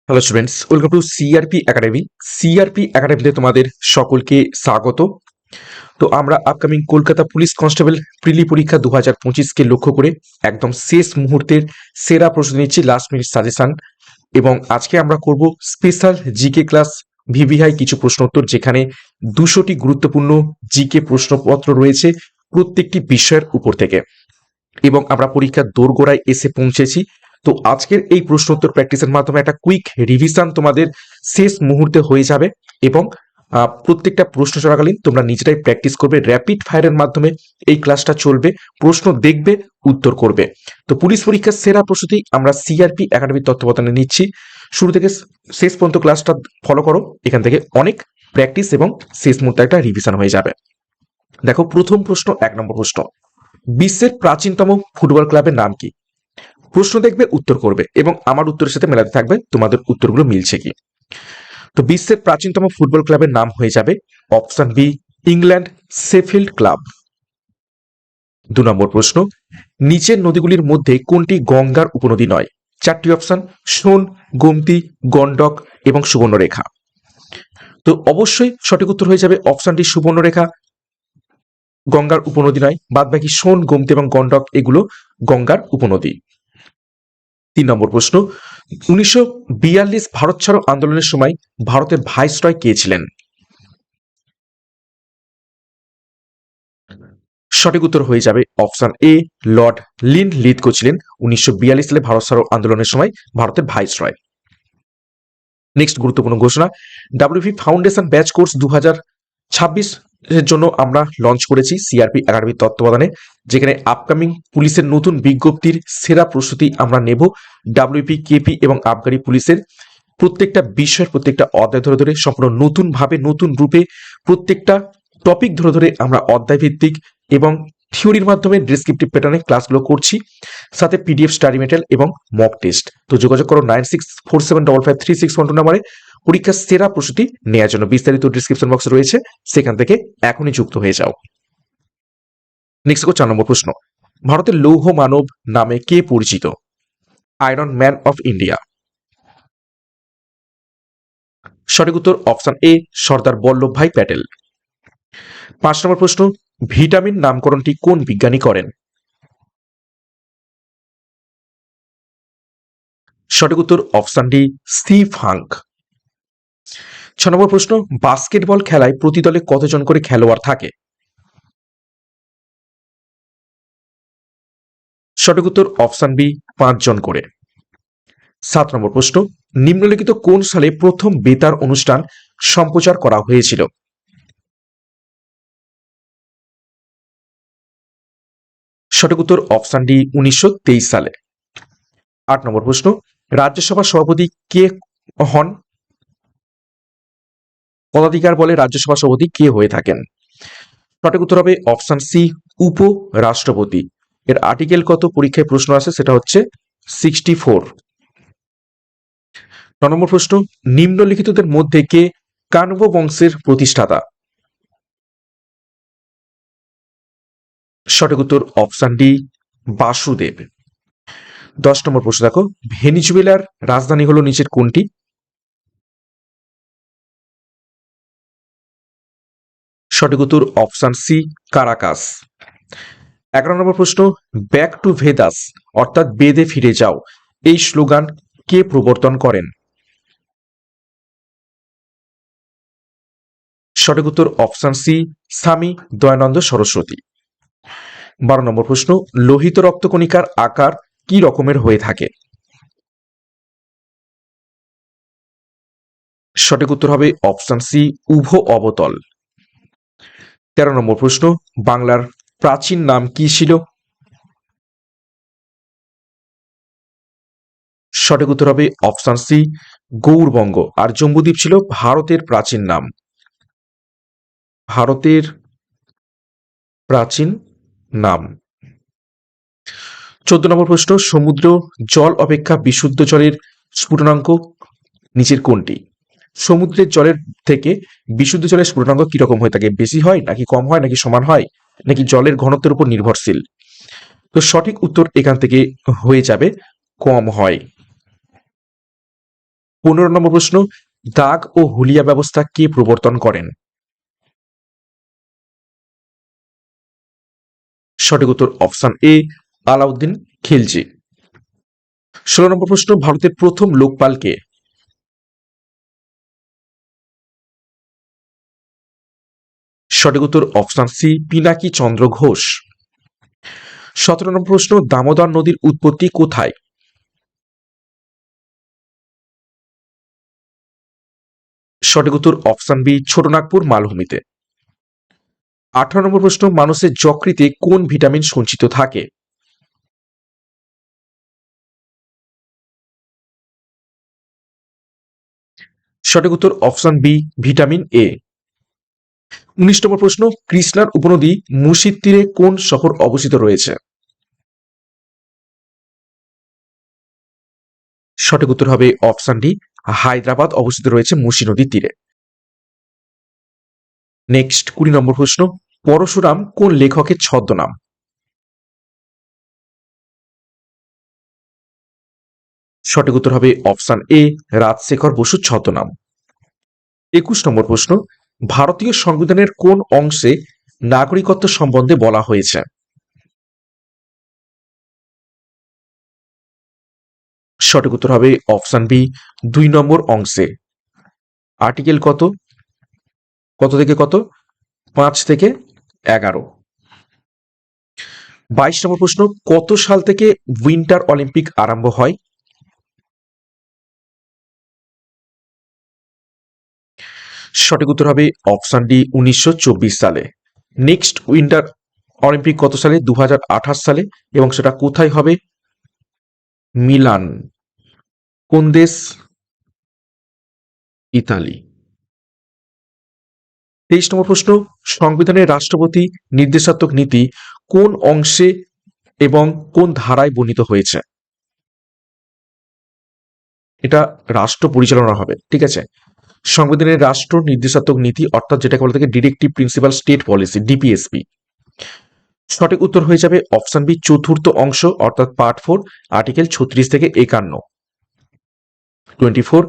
Hello students, welcome to CRP academy. CRP একাডেমিতে তোমাদের সকলকে স্বাগত। তো আমরা upcoming Kolkata police constable prelim পরীক্ষা 2025কে লক্ষ্য করে একদম শেষ মুহূর্তের সেরা প্রশ্ন নিচ্ছি, লাস্ট মিনিট সাজেশন। এবং আজকে আমরা করব স্পেশাল জিকে ক্লাস ভিভিআই কিছু প্রশ্ন উত্তর, যেখানে 200টি গুরুত্বপূর্ণ জিকে প্রশ্নপত্র রয়েছে প্রত্যেকটি বিষয়ের উপর থেকে। এবং আমরা পরীক্ষার দোরগোড়ায় এসে পৌঁছেছি। তো আজকের এই প্রশ্ন উত্তর প্র্যাকটিসের মাধ্যমে একটা কুইক রিভিশন তোমাদের শেষ মুহূর্তে হয়ে যাবে। এবং প্রত্যেকটা প্রশ্ন চলাকালীন তোমরা নিজেরাই প্র্যাকটিস করবে, র্যাপিড ফায়ারের মাধ্যমে এই ক্লাসটা চলবে। প্রশ্ন দেখবে, উত্তর করবে। তো পুলিশ পরীক্ষার সেরা প্রস্তুতি আমরা সিআরপি একাডেমির তত্ত্বাবধানে নিচ্ছি। শুরু থেকে শেষ পর্যন্ত ক্লাসটা ফলো করো, এখান থেকে অনেক প্র্যাকটিস এবং শেষ মুহূর্তে একটা রিভিশন হয়ে যাবে। দেখো, প্রথম প্রশ্ন, 1 নম্বর প্রশ্ন, বিশ্বের প্রাচীনতম ফুটবল ক্লাবের নাম কি? প্রশ্ন দেখবে, উত্তর করবে এবং আমার উত্তরের সাথে মেলাতে থাকবে তোমাদের উত্তরগুলো মিলছে কি। তো বিশ্বের প্রাচীনতম ফুটবল ক্লাবের নাম হয়ে যাবে option B, England Sheffield club. 2 number প্রশ্ন, নিচের নদীগুলির মধ্যে কোনটি গঙ্গার উপনদী নয়? 4টি অপশন: সোন, গোমতী, গন্ডক এবং সুবর্ণরেখা। তো অবশ্যই সঠিক উত্তর হয়ে যাবে অপশন ডি, সুবর্ণরেখা গঙ্গার উপনদী নয়। বাদ বাকি সোন, গোমতী এবং গন্ডক এগুলো গঙ্গার উপনদী। 3 নম্বর প্রশ্ন, 1942 ভারত ছাড়ো আন্দোলনের সময় ভারতের ভাইসরয় কে ছিলেন? সঠিক উত্তর হয়ে যাবে অপশন এ, লর্ড লিনলিথগো ছিলেন 1942 সালে ভারত ছাড়ো আন্দোলনের সময় ভারতের ভাইসরয়। নেক্সট গুরুত্বপূর্ণ ঘোষণা, ডাব্লিউপি ফাউন্ডেশন ব্যাচ কোর্স 2026 এর জন্য আমরা লঞ্চ করেছি সিআরপি একাডেমির তত্ত্বাবধানে, যেখানে আপকামিং পুলিশের নতুন বিজ্ঞপ্তির সেরা প্রস্তুতি আমরা নেব। ডাব্লিউপি, কেপি এবং আবগারি পুলিশের প্রত্যেকটা বিষয়ের প্রত্যেকটা অধ্যায় ধরে ধরে সম্পূর্ণ নতুন ভাবে, নতুন রূপে প্রত্যেকটা টপিক ধরে ধরে আমরা অধ্যায় ভিত্তিক এবং থিওরির মাধ্যমে ডেসক্রিপটিভ প্যাটার্নে ক্লাসগুলো করছি, সাথে পিডিএফ স্টাডি মেটেরিয়াল এবং মক টেস্ট। তো যোগাযোগ করো 9647553612 নম্বরে পরীক্ষার সেরা প্রস্তুতি নেওয়ার জন্য। বিস্তারিত ডিসক্রিপশন বক্সে রয়েছে, সেখান থেকে এখনই যুক্ত হয়ে যাও। নেক্সট 4 নম্বর প্রশ্ন, ভারতের লৌহ মানব নামে কে পরিচিত? Iron man of India. সঠিক উত্তর অপশন এ, সর্দার বল্লভভাই প্যাটেল। 5 নম্বর প্রশ্ন, ভিটামিন নামকরণটি কোন বিজ্ঞানী করেন? সঠিক উত্তর অপশন ডি, স্টিভ হাঙ্ক। 6 নম্বর প্রশ্ন, বাস্কেটবল খেলায় প্রতি দলে কতজন করে খেলোয়াড় থাকে? সঠিক উত্তর অপশন বি, 5 জন করে। 7 নম্বর প্রশ্ন, নিম্নলিখিত কোন সালে প্রথম বেতার অনুষ্ঠান সম্প্রচার করা হয়েছিল? সঠিক উত্তর অপশন ডি, 1923 সালে। 8 নম্বর প্রশ্ন, রাজ্যসভার সভাপতি কে হন? পদাধিকার বলে রাজ্যসভা সভাপতি কে হয়ে থাকেন? সঠিক উত্তর হবে অপশন সি, উপরাষ্ট্রপতি। এর আর্টিকেল কত পরীক্ষায় প্রশ্ন আসে, সেটা হচ্ছে 64। 9 নম্বর প্রশ্ন, নিম্নলিখিতদের মধ্যে কে কানব বংশের প্রতিষ্ঠাতা? সঠিক উত্তর অপশন ডি, বাসুদেব। 10 নম্বর প্রশ্ন দেখো, ভেনিজুয়েলার রাজধানী হলো নিচের কোনটি? সঠিক উত্তর অপশন সি, কারাকাস। 11 নম্বর প্রশ্ন, ব্যাক টু ভেদাস অর্থাৎ বেদে ফিরে যাও এই স্লোগান কে প্রবর্তন করেন? সঠিক উত্তর অপশন সি, স্বামী দয়ানন্দ সরস্বতী। 12 নম্বর প্রশ্ন, লোহিত রক্তকণিকার আকার কি রকমের হয়ে থাকে? সঠিক উত্তর হবে অপশন সি, উভ অবতল। 13 নম্বর প্রশ্ন, বাংলার প্রাচীন নাম কি ছিল? সঠিক উত্তর হবে অপশন সি, গৌড়বঙ্গ। আর জম্বুদ্বীপ ছিল ভারতের প্রাচীন নাম। ভারতের প্রাচীন নাম। 14 নম্বর প্রশ্ন, সমুদ্র জল অপেক্ষা বিশুদ্ধ জলের স্ফুটনাঙ্ক নিচের কোনটি? সমুদ্রের জলের থেকে বিশুদ্ধ জলের স্ফুটনাঙ্ক কিরকম হয়ে থাকে? বেশি হয় নাকি কম হয় নাকি সমান হয় নাকি জলের ঘনত্বের উপর নির্ভরশীল? তো সঠিক উত্তর এখান থেকে হয়ে যাবে কম হয়। 15 নম্বর প্রশ্ন, দাগ ও হুলিয়া ব্যবস্থা কে প্রবর্তন করেন? সঠিক উত্তর অপশন এ, আলাউদ্দিন খিলজি। 16 নম্বর প্রশ্ন, ভারতের প্রথম লোকপাল কে? সঠিক উত্তর অপশন সি, পিনাকি চন্দ্র ঘোষ। 17 নম্বর প্রশ্ন, দামোদর নদীর উৎপত্তি কোথায়? সঠিক উত্তর অপশন বি, ছোটনাগপুর মালভূমিতে। 18 নম্বর প্রশ্ন, মানুষের যকৃতে কোন ভিটামিন সঞ্চিত থাকে? সঠিক উত্তর অপশন বি, ভিটামিন এ। 19 নম্বর প্রশ্ন, কৃষ্ণার উপনদী মুসির তীরে কোন শহর অবস্থিত রয়েছে? সঠিক উত্তর হবে অপশন ডি, হায়দ্রাবাদ অবস্থিত রয়েছে মুসি নদীর তীরে। নেক্সট 20 নম্বর প্রশ্ন, পরশুরাম কোন লেখকের ছদ্মনাম? সঠিক উত্তর হবে অপশন এ, রাজশেখর বসুর ছদ্মনাম। 21 নম্বর প্রশ্ন, ভারতীয় সংবিধানের কোন অংশে নাগরিকত্ব সম্বন্ধে বলা হয়েছে? সঠিক উত্তর হবে অপশন বি, 2 নম্বর অংশে। আর্টিকেল কত, কত থেকে কত? 5 থেকে 11। 22 নম্বর প্রশ্ন, কত সাল থেকে উইন্টার অলিম্পিক আরম্ভ হয়? সঠিক উত্তর হবে অপশন ডি, 1924 সালে। নেক্সট উইন্টার অলিম্পিক কত সালে? 2028 সালে। এবং সেটা কোথায় হবে? মিলান। কোন দেশ? ইতালি। 23 নম্বর প্রশ্ন, সংবিধানের রাষ্ট্রপতি নির্দেশাত্মক নীতি কোন অংশে এবং কোন ধারায় বর্ণিত হয়েছে? এটা রাষ্ট্র পরিচালনা হবে, ঠিক আছে। সংবিধানের রাষ্ট্র নির্দেশাত্মক নীতি অর্থাৎ যেটাকে বলা থাকে directive principal state policy, DPSP. সঠিক উত্তর হয়ে যাবে অপশন বি, চতুর্থ অংশ অর্থাৎ পার্ট 4, আর্টিকেল 36 থেকে 51। 24,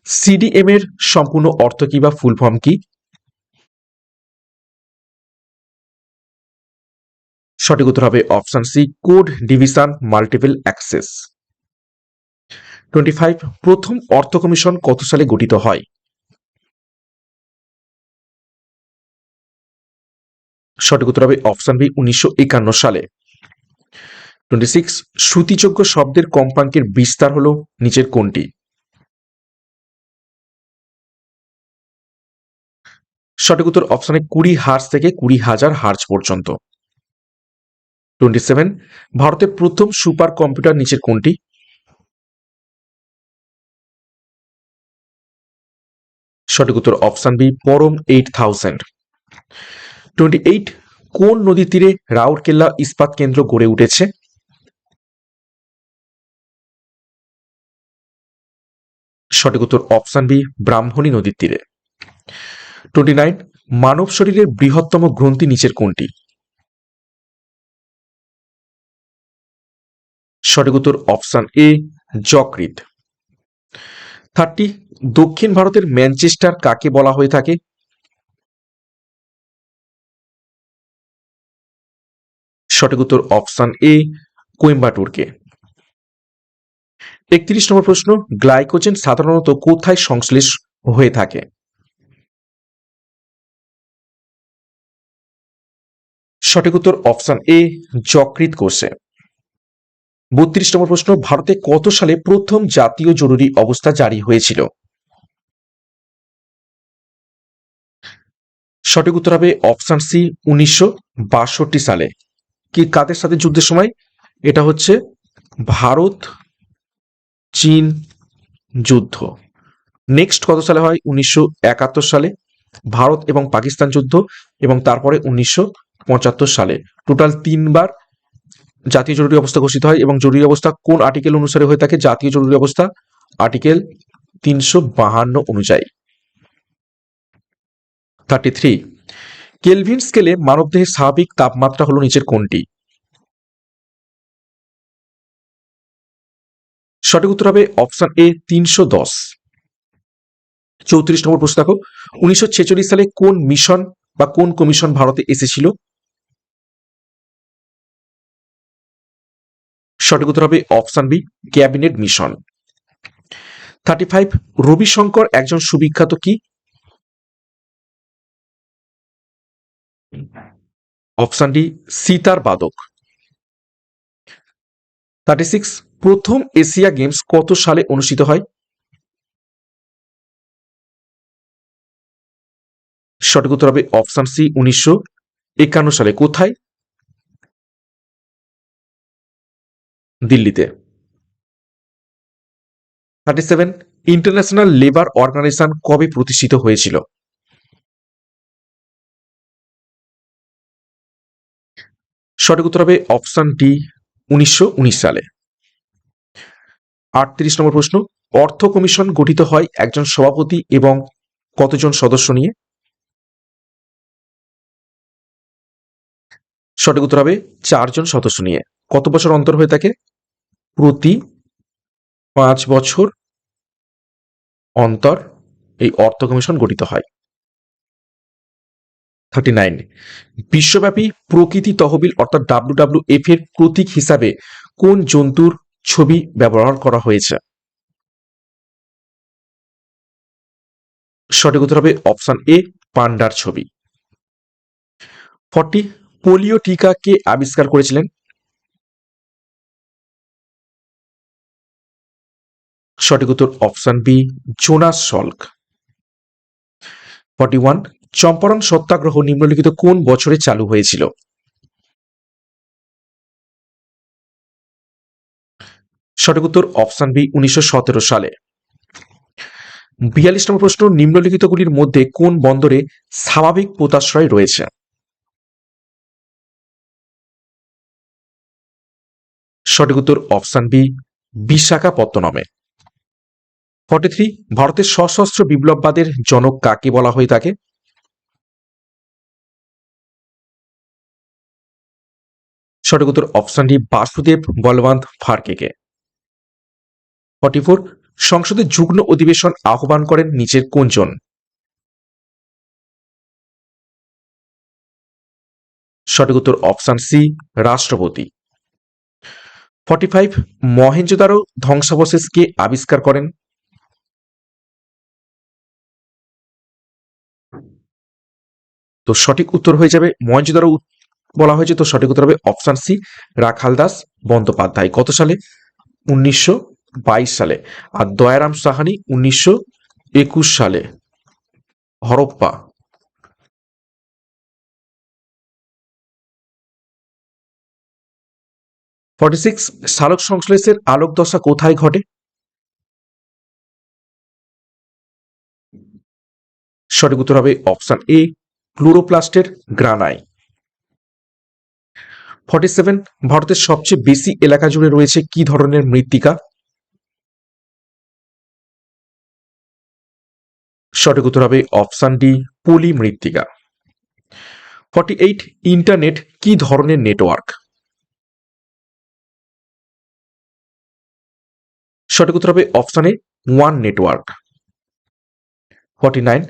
সিডিএম এর সম্পূর্ণ অর্থ কি বা ফুল ফর্ম কি? সঠিক উত্তর হবে option C, code division multiple access. 25, প্রথম অর্থ কমিশন কত সালে গঠিত হয়? সঠিক উত্তর হবে অপশন বি, 1951 সালে। 26, শ্রুতিযোগ্য শব্দের কম্পাঙ্কের বিস্তার হলো নিচের কোনটি? সঠিক উত্তর অপশনে 20 হার্জ থেকে 20,000 হার্জ পর্যন্ত। 27, ভারতের প্রথম সুপার কম্পিউটার নিচের কোনটি? সঠিক উত্তর অপশন বি, পরম 8000। 28, কোন নদীর তীরে রাউরকেল্লা ইস্পাত কেন্দ্র গড়ে উঠেছে? সঠিক উত্তর অপশন বি, ব্রাহ্মণী নদীর তীরে। 29, মানব শরীরের বৃহত্তম গ্রন্থি নিচের কোনটি? সঠিক উত্তর অপশন এ, যকৃৎ। 30, দক্ষিণ ভারতের ম্যানচেস্টার কাকে বলা হয়ে থাকে? সঠিক উত্তর অপশন এ, কোয়েম্বাটুরকে। 31 নম্বর প্রশ্ন, গ্লাইকোজেন সাধারণত কোথায় সংশ্লেষ হয়ে থাকে? সঠিক উত্তর অপশন এ, যকৃৎ কোষে। 32 নম্বর প্রশ্ন, ভারতে কত সালে প্রথম জাতীয় জরুরি অবস্থা জারি হয়েছিল? সঠিক উত্তর হবে অপশন সি, 1962 সালে। কি কাদের সাথে যুদ্ধের সময়? এটা হচ্ছে ভারত চীন যুদ্ধ। নেক্সট কত সালে হয়? 1971 সালে ভারত এবং পাকিস্তান যুদ্ধ, এবং তারপরে 1975 সালে। টোটাল 3বার জাতীয় জরুরি অবস্থা ঘোষিত হয়। এবং জরুরি অবস্থা কোন আর্টিকেল অনুসারে হয়ে থাকে? জাতীয় জরুরি অবস্থা আর্টিকেল 352 অনুযায়ী। 33, কেলভিন স্কেলে মানবদেহের স্বাভাবিক তাপমাত্রা হলো নিচের কোনটি? সঠিক উত্তর হবে অপশন এ, 310। 34 নম্বর প্রশ্ন দেখো, 1946 সালে কোন মিশন বা কোন কমিশন ভারতে এসেছিল? সঠিক উত্তর হবে option B, cabinet mission. 35, Ravi Shankar একজন সুবিখ্যাত কি? অপশন ডি, সিতার বাদক। 36, প্রথম এশিয়া গেমস কত সালে অনুষ্ঠিত হয়? সঠিক উত্তর হবে অপশন সি, 1951 সালে। কোথায়? দিল্লিতে। 37, ইন্টারন্যাশনাল লেবার অর্গানাইজেশন কবে প্রতিষ্ঠিত হয়েছিল? সঠিক উত্তর হবে অপশন ডি, 1919 সালে। 38 নম্বর প্রশ্ন, অর্থ কমিশন গঠিত হয় একজন সভাপতি এবং কতজন সদস্য নিয়ে? সঠিক উত্তর হবে 4 জন সদস্য নিয়ে। কত বছর অন্তর হয়ে থাকে? প্রতি 5 বছর অন্তর এই অর্থ কমিশন গঠিত হয়। 39, বিশ্বব্যাপী প্রকৃতি তহবিল অর্থাৎ WWF এর প্রতীক হিসাবে কোন জন্তুর ছবি ব্যবহার করা হয়েছে? সঠিক উত্তর হবে অপশন এ, পান্ডার ছবি। 40, পোলিও টিকা কে আবিষ্কার করেছিলেন? সঠিক উত্তর option B, Jonas Salk. 41, Champaran Satyagraha নিম্নলিখিত কোন বছরে চালু হয়েছিল? সঠিক উত্তর অপশন বি, 1917 সালে। 42 নম্বর প্রশ্ন, নিম্নলিখিতগুলির মধ্যে কোন বন্দরে স্বাভাবিক পোতাশ্রয় রয়েছে? সঠিক উত্তর অপশন বি, বিশাখাপত্তনমে। 43, ভারতের সশস্ত্র বিপ্লববাদের জনক কাকে বলা হয়ে থাকে? সঠিক উত্তর অপশন ডি, বাসুদেব বলবন্ত ফাড়কেকে। 44, সংসদের যুগ্ম অধিবেশন আহ্বান করেন নিচের কোনজন? সঠিক উত্তর অপশন সি, রাষ্ট্রপতি। 45, মহেঞ্জোদারো ধ্বংসাবশেষ কে আবিষ্কার করেন? তো সঠিক উত্তর হয়ে যাবে মহেঞ্জোদারো বলা হয়েছে, তো সঠিক উত্তর হবে অপশন সি, রাখালদাস বন্দ্যোপাধ্যায়। কত সালে? 1922 সালে। আর দয়ারাম সাহানি 1921 সালে। হরপ্পা। 46, সালোক সংশ্লেষের আলোক দশা কোথায় ঘটে? সঠিক উত্তর হবে অপশন এ, ক্লোরোপ্লাস্টের গ্রানায়। 47, ভারতের সবচেয়ে বেশি এলাকা জুড়ে রয়েছে কি ধরনের মৃত্তিকা? সঠিক উত্তর হবে অপশন ডি, পলি মৃত্তিকা। 48, ইন্টারনেট কি ধরনের নেটওয়ার্ক? সঠিক উত্তর হবে অপশন এ, ওয়ান নেটওয়ার্ক। 49,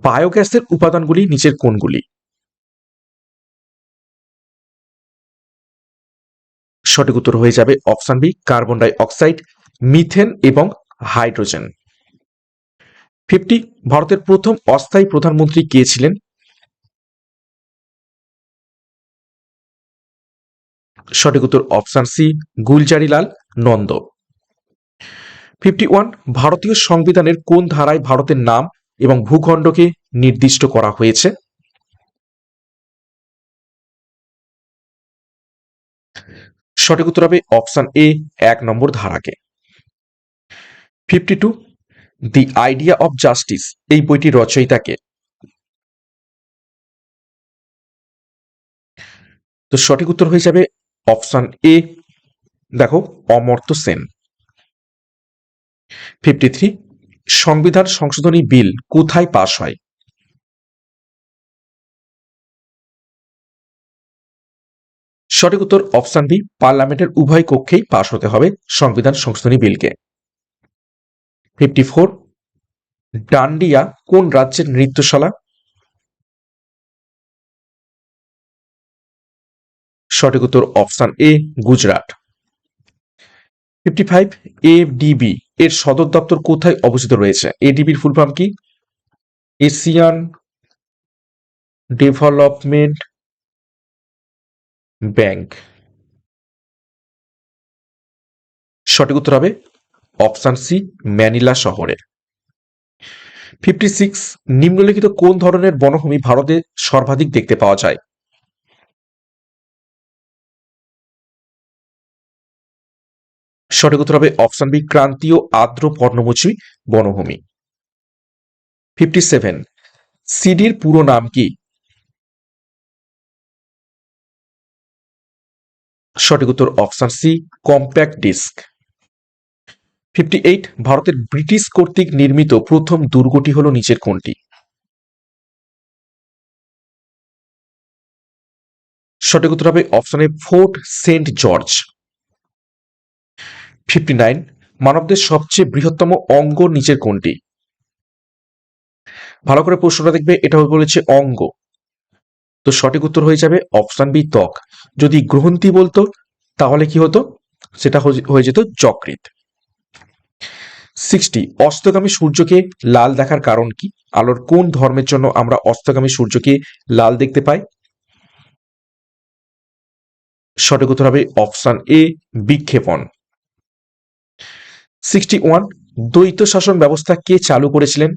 বায়োগ্যাসের উপাদানগুলি নিচের কোনগুলি? সঠিক উত্তর হয়ে যাবে option B, carbon die oxide, methane এবং হাইড্রোজেন। 50, ভারতের প্রথম অস্থায়ী প্রধানমন্ত্রী কে ছিলেন? সঠিক উত্তর অপশন সি, গুলজারিলাল নন্দ। 51, ভারতীয় সংবিধানের কোন ধারায় ভারতের নাম এবং ভূখণ্ডকে নির্দিষ্ট করা হয়েছে? সঠিক উত্তর হবে অপশন এ, 1 নম্বর ধারাকে। 52, দি আইডিয়া অফ জাস্টিস এই বইটির রচয়িতাকে? তো সঠিক উত্তর হয়ে যাবে অপশন এ, দেখো, অমর্ত্য সেন। 53, সংবিধান সংশোধনী বিল কোথায় পাশ হয়? সঠিক উত্তর অপশন বি, পার্লামেন্টের উভয় কক্ষেই পাশ হতে হবে সংবিধান সংশোধনী বিলকে। 54, ডান্ডিয়া কোন রাজ্যের নৃত্যশালা? সঠিক উত্তর অপশন এ, গুজরাট। 55, এডিবি এর সদর দপ্তর কোথায় অবস্থিত রয়েছে? এডিবির ফুল ফর্ম কি? Asian development bank. সঠিক উত্তর হবে অপশন সি, ম্যানিলা শহরে। 56, নিম্নলিখিত কোন ধরনের বনভূমি ভারতে সর্বাধিক দেখতে পাওয়া যায়? সঠিক উত্তর হবে অপশন বি, ক্রান্তীয় আর্দ্র পর্ণমোচী বনভূমি। 57, সিডির পুরো নাম কি? সঠিক উত্তর অপশন সি, কম্প্যাক্ট ডিস্ক। 58, ভারতের ব্রিটিশ কর্তৃক নির্মিত প্রথম দুর্গটি হল নিচের কোনটি? সঠিক উত্তর হবে option A, Fort Saint George. 59, মানবদের সবচেয়ে বৃহত্তম অঙ্গ নিচের কোনটি? ভালো করে প্রশ্নটা দেখবে, এটা বলেছে অঙ্গ, তো সঠিক উত্তর হয়ে যাবে অপশন বি, ত্বক। যদি গ্রন্থি বলতো তাহলে কি হতো? সেটা হয়ে যেত যকৃৎ। 60, অস্তগামী সূর্যকে লাল দেখার কারণ কি? আলোর কোন ধর্মের জন্য আমরা অস্তগামী সূর্যকে লাল দেখতে পাই? সঠিক উত্তর হবে অপশন এ, বিক্ষেপণ। 61, দ্বৈত শাসন ব্যবস্থা কে চালু করেছিলেন?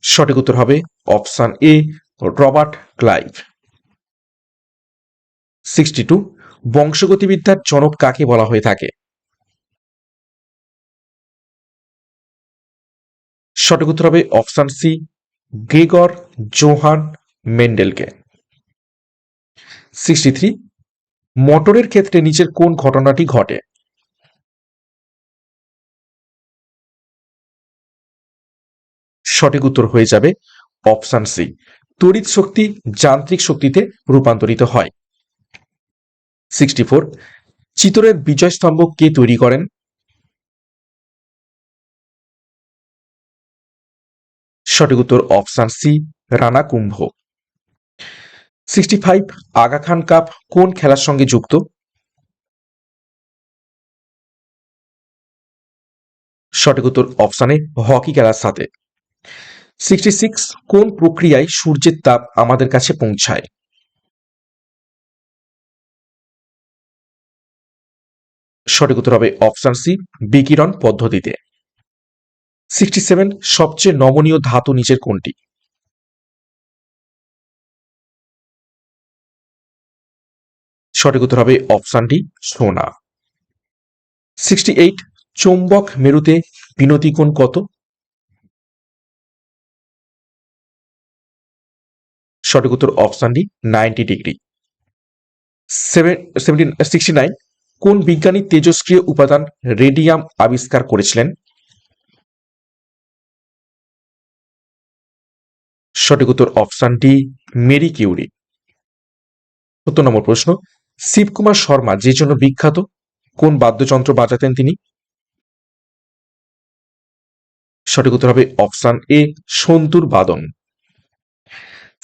সঠিক উত্তর হবে অপশন এ, রবার্ট ক্লাইভ। 62, বংশগতিবিদ্যার জনক কাকে বলা হয়ে থাকে? সঠিক উত্তর হবে অপশন সি, গ্রেগর জোহান মেন্ডেলকে। 63, মোটরের ক্ষেত্রে নিচের কোন ঘটনাটি ঘটে? সঠিক উত্তর হয়ে যাবে অপশন সি, তড়িৎ শক্তি যান্ত্রিক শক্তিতে রূপান্তরিত হয়। 64, চিতোরের বিজয় স্তম্ভ কে তৈরি করেন? সঠিক উত্তর অপশন সি, রানা কুম্ভ। 65, আগা খান কাপ কোন খেলার সঙ্গে যুক্ত? সঠিক উত্তর অপশন এ, হকি খেলার সাথে। 66, কোন প্রক্রিয়ায় সূর্যের তাপ আমাদের কাছে পৌঁছায়? সঠিক উত্তর হবে অপশন সি, বিকিরণ পদ্ধতিতে। 67, সবচেয়ে নমনীয় ধাতু নিচের কোনটি? সঠিক উত্তর হবে অপশন ডি, সোনা। 68, চৌম্বক মেরুতে বিনতি কোণ কত? সঠিক উত্তর অপশন ডি, 90 ডিগ্রি। 69, কোন বিজ্ঞানী তেজস্ক্রিয় উপাদান রেডিয়াম আবিষ্কার করেছিলেন? সঠিক উত্তর অপশন ডি, মেরি কিউরি। 70 নম্বর প্রশ্ন, শিবকুমার শর্মা যে জন্য বিখ্যাত, কোন বাদ্যযন্ত্র বাজাতেন তিনি? সঠিক উত্তর হবে অপশন এ, সন্তুর বাদন।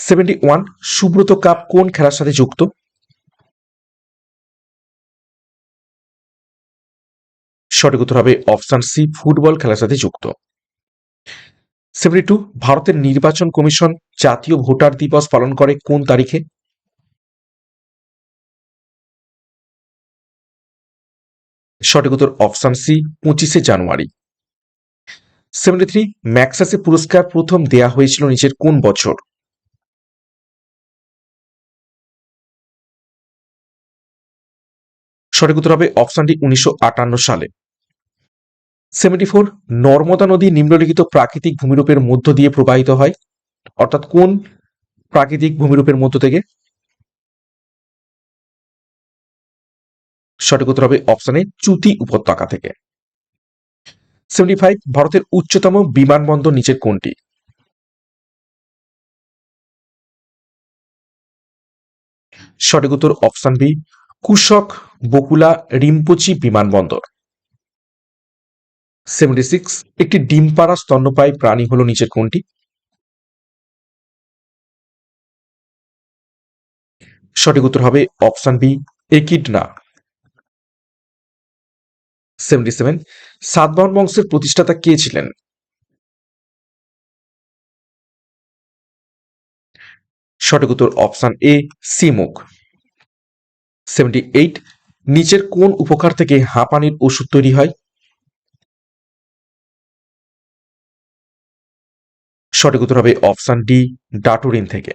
71, সুব্রত কাপ কোন খেলার সাথে যুক্ত? সঠিক উত্তর হবে অপশন সি, ফুটবল খেলার সাথে যুক্ত। 72, ভারতের নির্বাচন কমিশন জাতীয় ভোটার দিবস পালন করে কোন তারিখে? সঠিক উত্তর অপশন সি, 25শে জানুয়ারি। 73, ম্যাক্সাসে পুরস্কার প্রথম দেয়া হয়েছিল নিচের কোন বছর? সঠিক উত্তর হবে অপশন ডি, 1958 সালে। 74, নর্মদা নদী নিম্নলিখিত প্রাকৃতিক ভূমিরূপের মধ্য দিয়ে প্রবাহিত হয়, অর্থাৎ কোন প্রাকৃতিক ভূমিরূপের মধ্য থেকে? সঠিক উত্তর হবে অপশন এ, চুতি উপত্যকা থেকে। 75, ভারতের উচ্চতম বিমানবন্দর নিচের কোনটি? সঠিক উত্তর অপশন বি, কুশক বকুলা রিম্পোচি বিমানবন্দর। 76, একটি ডিম পাড়া স্তন্যপায়ী প্রাণী হলো নিচের কোনটি? সঠিক উত্তর হবে অপশন বি, একিডনা। 77, সাতবাহন বংশের প্রতিষ্ঠাতা কে ছিলেন? সঠিক উত্তর অপশন এ, সিমুক। 78, নিচের কোন উপকার থেকে হাঁপানির ওষুধ তৈরি হয়? সঠিক উত্তর হবে অপশন ডি, ডাটুরিন থেকে।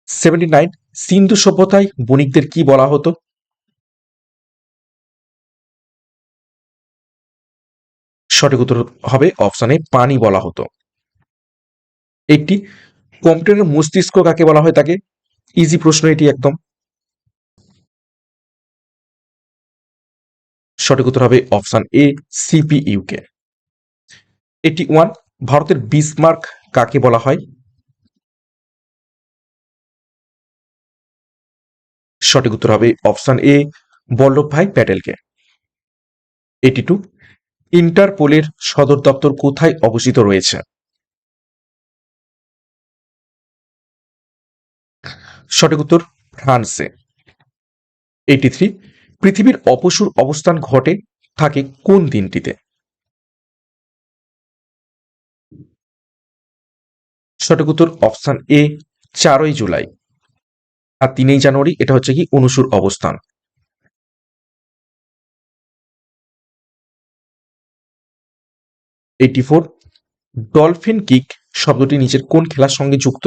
79, সিন্ধু সভ্যতায় বণিকদের কি বলা হতো? সঠিক উত্তর হবে অপশনে পানি বলা হতো। 80, কম্পিউটারের মস্তিষ্ক কাকে বলা হয় তাকে? ইজি প্রশ্ন এটি একদম। সঠিক উত্তর হবে অপশন এ, সিপিইউ কে। 81, ভারতের বিসমার্ক কাকে বলা হয়? সঠিক উত্তর হবে অপশন এ, বল্লভভাই প্যাটেলকে। 82, ইন্টারপোলের সদর দপ্তর কোথায় অবস্থিত রয়েছে? সঠিক উত্তর ফ্রান্সে। 83, পৃথিবীর অপসূর অবস্থান ঘটে থাকে কোন দিনটিতে? সঠিক উত্তর অপশন এ, 4ই জুলাই। আর 3ই জানুয়ারি এটা হচ্ছে কি অনুসূর অবস্থান। 84, ডলফিন কিক শব্দটি নিচের কোন খেলার সঙ্গে যুক্ত?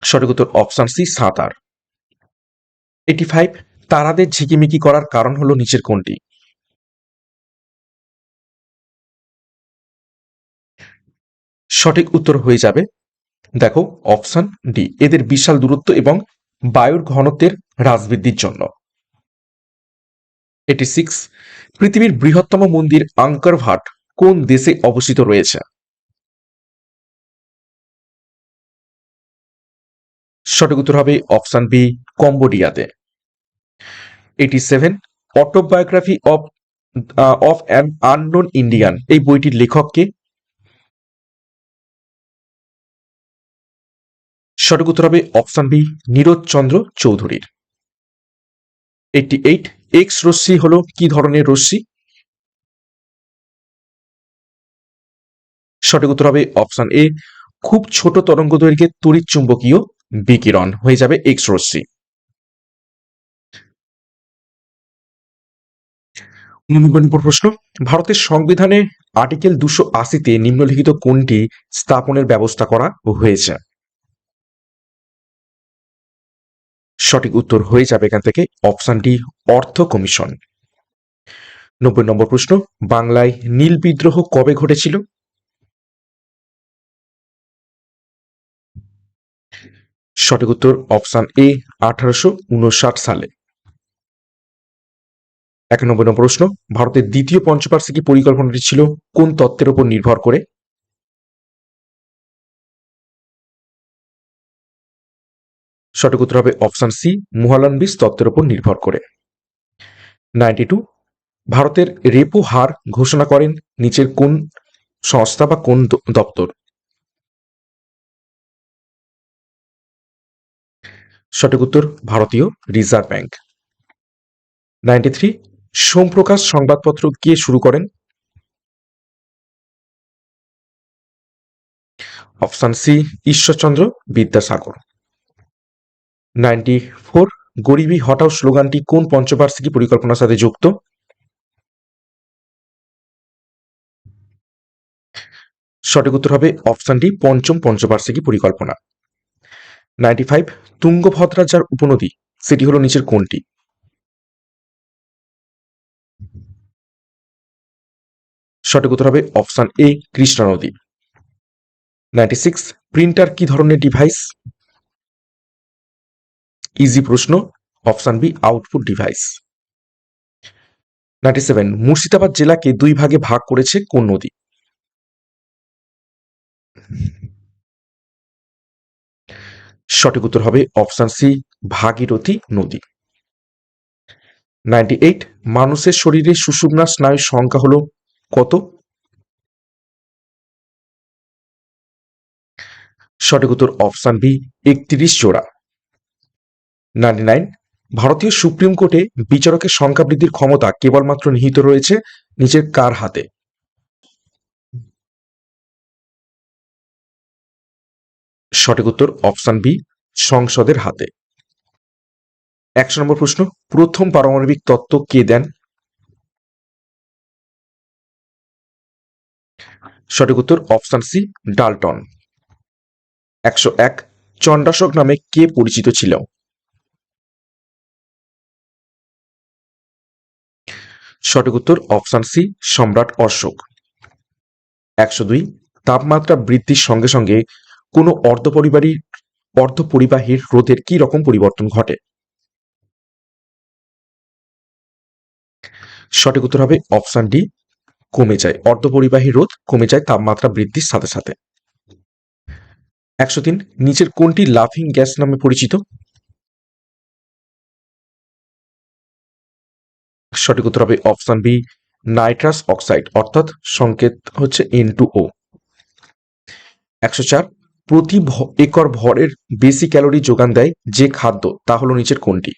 সঠিক উত্তর অপশন সি, সাঁতার। 85, তারাদের ঝিকিমিকি করার কারণ হলো নিচের কোনটি? সঠিক উত্তর হয়ে যাবে দেখো অপশন ডি, এদের বিশাল দূরত্ব এবং বায়ুর ঘনত্বের হ্রাস বৃদ্ধির জন্য। 86, পৃথিবীর বৃহত্তম মন্দির আঙ্কর ভাট কোন দেশে অবস্থিত রয়েছে? সঠিক উত্তর হবে অপশন বি, কম্বোডিয়াতে। 87, autobiography of of an unknown Indian এই বইটির লেখক কে? সঠিক উত্তর হবে অপশন বি, নীরজ চন্দ্র চৌধুরীর। 88, এক্স রশ্মি হলো কি ধরনের রশ্মি? সঠিক উত্তর হবে অপশন এ, খুব ছোট তরঙ্গ দৈর্ঘ্যের তড়িৎ চুম্বকীয় বিকিরণ হয়ে যাবে এক্স রশ্মি। 99 প্রশ্ন, ভারতের সংবিধানে আর্টিকেল 280-তে নিম্নলিখিত কোনটি স্থাপনের ব্যবস্থা করা হয়েছে? সঠিক উত্তর হয়ে যাবে এখান থেকে অপশন ডি, অর্থ কমিশন। 90 প্রশ্ন, বাংলায় নীল বিদ্রোহ কবে ঘটেছিল? সঠিক উত্তর অপশন এ, 1859 সালে। 91 প্রশ্ন, ভারতের দ্বিতীয় পঞ্চবার্ষিকী পরিকল্পনাটি ছিল কোন তত্ত্বের উপর নির্ভর করে? সঠিক উত্তর হবে অপশন সি, মুহালানবিস তত্ত্বের উপর নির্ভর করে। 92, ভারতের রেপো হার ঘোষণা করেন নিচের কোন সংস্থা বা কোন দপ্তর? সঠিক উত্তর ভারতীয় রিজার্ভ ব্যাংক। 93, সোমপ্রকাশ সংবাদপত্র কে শুরু করেন? Option C, Ishwar Chandra Vidyasagar. 94, গরিবি হটাও স্লোগানটি কোন পঞ্চবার্ষিকী পরিকল্পনার সাথে যুক্ত? সঠিক উত্তর হবে অপশন ডি, পঞ্চম পঞ্চবার্ষিকী পরিকল্পনা। 95, তুঙ্গভদ্রা যার উপনদী সেটি হলো নিচের কোনটি? সঠিক উত্তর হবে অপশন এ, কৃষ্ণা নদী। 96, প্রিন্টার কি ধরনের ডিভাইস? ইজি প্রশ্ন, option B, output device. 97, Murshidabad জেলাকে দুই ভাগে ভাগ করেছে কোন নদী? সঠিক উত্তর হবে অপশন সি, ভাগীরথী নদী। 98, মানুষের শরীরে সুষুম্না স্নায়ুর সংখ্যা হলো কত? সঠিক উত্তর অপশন বি, 31 জোড়া। 99, ভারতীয় সুপ্রিম কোর্টে বিচারকের সংখ্যা বৃদ্ধির ক্ষমতা কেবলমাত্র নিহিত রয়েছে নিচের কার হাতে? সঠিক উত্তর অপশন বি, সংসদের হাতে। 100 নম্বর প্রশ্ন, প্রথম পারমাণবিক তত্ত্ব কে দেন? সঠিক উত্তর অপশন সি, ডাল্টন। 101, চণ্ডাশোক নামে কে পরিচিত ছিল? সঠিক উত্তর অপশন সি, সম্রাট অশোক। 102, তাপমাত্রা বৃদ্ধির সঙ্গে সঙ্গে কোনো অর্ধপরিবাহীর রোধের কি রকম পরিবর্তন ঘটে? সঠিক উত্তর হবে অপশন ডি, কমে যায়। অর্ধপরিবাহী রোধ কমে যায় তাপমাত্রা বৃদ্ধির সাথে সাথে। 103, নিচের কোনটি লাফিং গ্যাস নামে পরিচিত? সঠিক উত্তর হবে অপশন বি, নাইট্রাস অক্সাইড, অর্থাৎ সংকেত হচ্ছে N2O। 104, প্রতি একর ভরের বেশি ক্যালোরি যোগান দেয় যে খাদ্য, তা হলো নিচের কোনটি?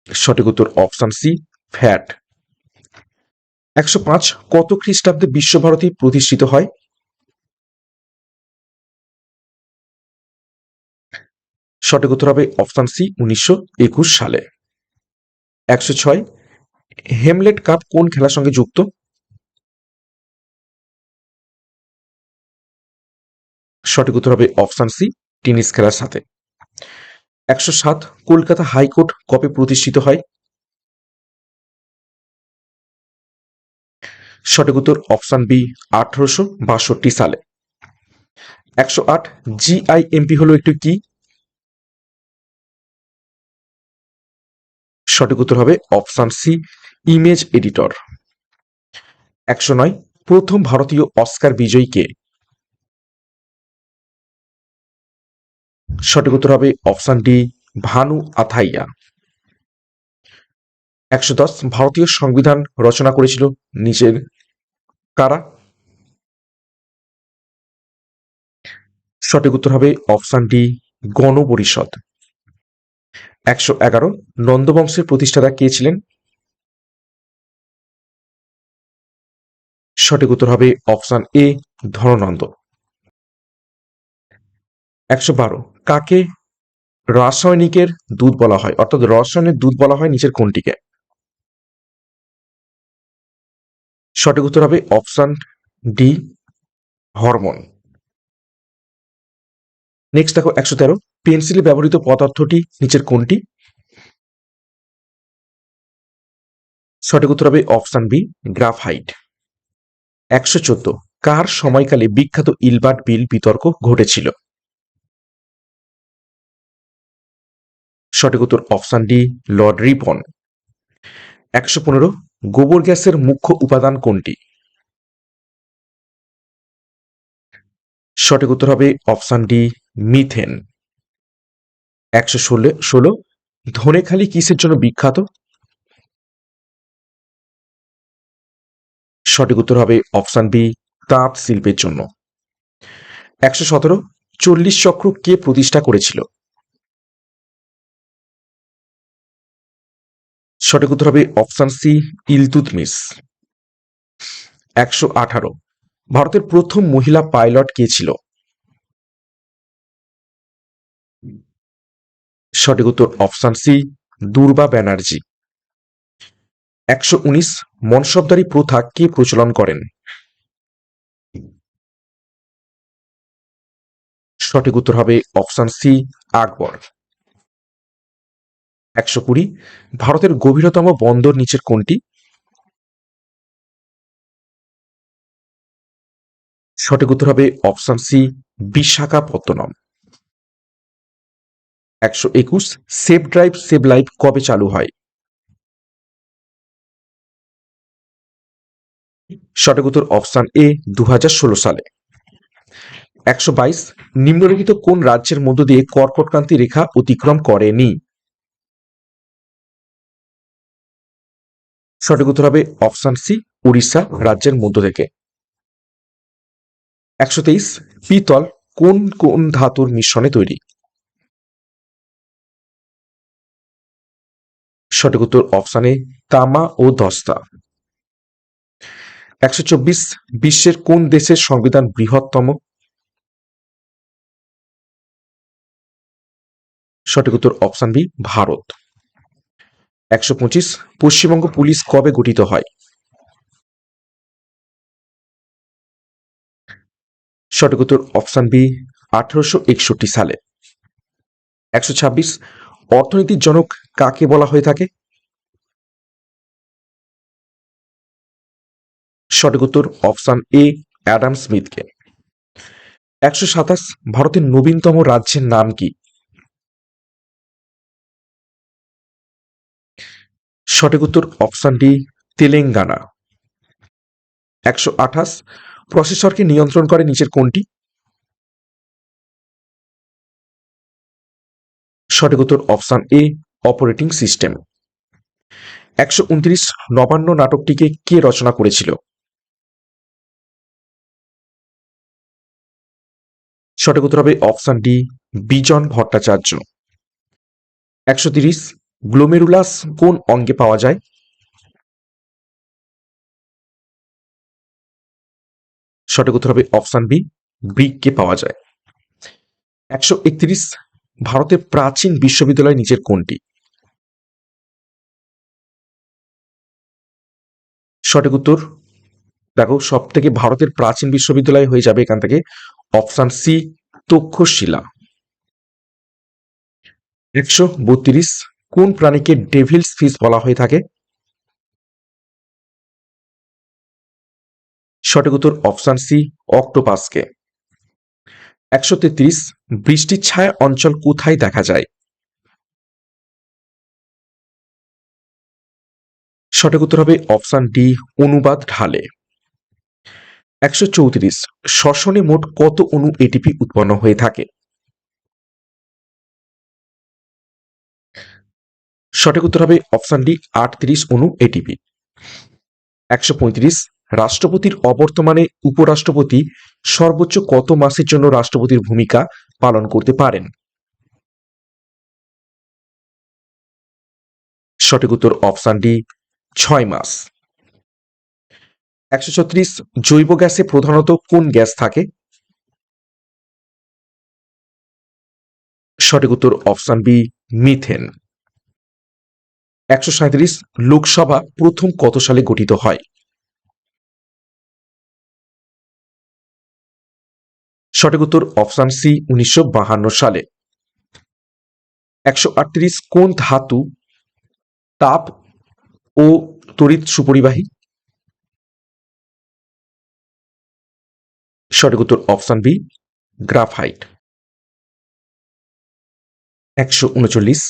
সঠিক উত্তর অপশন সি, ফ্যাট। 105, কত খ্রিস্টাব্দে বিশ্বভারতী প্রতিষ্ঠিত হয়? সঠিক উত্তর হবে অপশন সি, 1921 সালে। 106, হেমলেট কাপ কোন খেলার সঙ্গে যুক্ত? সঠিক উত্তর হবে অপশন সি, টেনিস খেলার সাথে। 107, কলকাতা হাইকোর্ট কবে প্রতিষ্ঠিত হয়? সঠিক উত্তর অপশন বি, 1862 সালে। 108, জিআইএমপি হলো একটি কি? সঠিক উত্তর হবে অপশন সি, ইমেজ এডিটর। 109, প্রথম ভারতীয় অস্কার বিজয়ী কে? সঠিক উত্তর হবে অপশন ডি, ভানু আথাইয়া। 110, ভারতীয় সংবিধান রচনা করেছিল নিচের কারা? সঠিক উত্তর হবে অপশন ডি, গণপরিষদ। 111, নন্দবংশের প্রতিষ্ঠাতা কে ছিলেন? সঠিক উত্তর হবে অপশন এ, ধননন্দ। 112, কাকে রাসায়নিকের দূত বলা হয়, অর্থাৎ রসায়নের দূত বলা হয় নিচের কোনটিকে? সঠিক উত্তর হবে অপশন ডি, হরমোন। নেক্সট দেখো 113, পেন্সিলে ব্যবহৃত পদার্থটি নিচের কোনটি? সঠিক উত্তর হবে অপশন বি, গ্রাফাইট। 114, কার সময়কালে বিখ্যাত ইলবার্ট বিল বিতর্ক ঘটেছিল? সঠিক উত্তর অপশন ডি, লর্ড রিপন। 115, গোবর গ্যাসের মুখ্য উপাদান কোনটি? সঠিক উত্তর হবে অপশন ডি, মিথেন। 116, ধনেখালি কিসের জন্য বিখ্যাত? সঠিক উত্তর হবে অপশন বি, তাঁত শিল্পের জন্য। 117, 40 চক্র কে প্রতিষ্ঠা করেছিল? সঠিক উত্তর হবে অপশন সি, ইলতুৎমিশ। 118, ভারতের প্রথম মহিলা পাইলট কে ছিল? সঠিক উত্তর অপশন সি, দুর্বা ব্যানার্জি। 119, মনসবদারি প্রথা কে প্রচলন করেন? সঠিক উত্তর হবে অপশন সি, আকবর। 120, ভারতের গভীরতম বন্দর নিচের কোনটি? সঠিক উত্তর হবে option C, Visakhapatnam. 121, safe drive save life কবে চালু হয়? সঠিক উত্তর অপশন এ, 2016 সালে। 122 নিম্নলিখিত কোন রাজ্যের মধ্য দিয়ে কর্কটক্রান্তি রেখা অতিক্রম করেনি? সঠিক উত্তর হবে অপশন সি, উড়িষ্যা রাজ্যের মধ্য থেকে। 123 পিতল কোন কোন ধাতুর মিশ্রণে তৈরি? সঠিক উত্তর অপশন এ, তামা ও দস্তা। 124 বিশ্বের কোন দেশের সংবিধান বৃহত্তম? সঠিক উত্তর option B, Bharat. 125 Paschimbanga police কবে গঠিত হয়? সঠিক উত্তর অপশন বি, 1861 সালে। 126 অর্থনীতির জনক কাকে বলা হয়ে থাকে? সঠিক উত্তর অপশন এ, অ্যাডাম স্মিথকে। 127 ভারতের নবীনতম রাজ্যের নাম কি? সঠিক উত্তর অপশন ডি, তেলেঙ্গানা। 128 প্রসেসরকে নিয়ন্ত্রণ করে নিচের কোনটি? সঠিক উত্তর option A, operating system. 129 Nabanna নাটকটিকে কে রচনা করেছিল? সঠিক উত্তর হবে option D, Bijon Bhattacharya. 130 glomerulus কোন অঙ্গে পাওয়া যায়? সঠিক উত্তর হবে অপশন বি, বৃক্কে পাওয়া যায়। 131 ভারতের প্রাচীন বিশ্ববিদ্যালয় নিচের কোনটি? সঠিক উত্তর দেখো, সব থেকে ভারতের প্রাচীন বিশ্ববিদ্যালয় হয়ে যাবে এখান থেকে অপশন সি, তক্ষশিলা। 132 কোন প্রাণীকে ডেভিলস ফিশ বলা হয়ে থাকে? সঠিক উত্তর অপশন সি, অক্টোপাসকে। 133 বৃষ্টির ছায়া অঞ্চল কোথায় দেখা যায়? সঠিক উত্তর হবে অপশন ডি, অনুবাদ ঢালে। 134 শ্বসনে মোট কত অণু এটিপি উৎপন্ন হয়ে থাকে? সঠিক উত্তর হবে অপশন ডি, 38 অণু এটিপি। 135 রাষ্ট্রপতির অবর্তমানে উপরাষ্ট্রপতি সর্বোচ্চ কত মাসের জন্য রাষ্ট্রপতির ভূমিকা পালন করতে পারেন? সঠিক উত্তর অপশন ডি, 6 মাস। 136 জৈব গ্যাসে প্রধানত কোন গ্যাস থাকে? সঠিক উত্তর অপশন বি, মিথেন। 137 লোকসভা প্রথম কত সালে গঠিত হয়? সঠিক উত্তর অপশন সি, 1952 সালে। 138 কোন ধাতু তাপ ও তড়িৎ সুপরিবাহী? সঠিক উত্তর option B, graphite. 139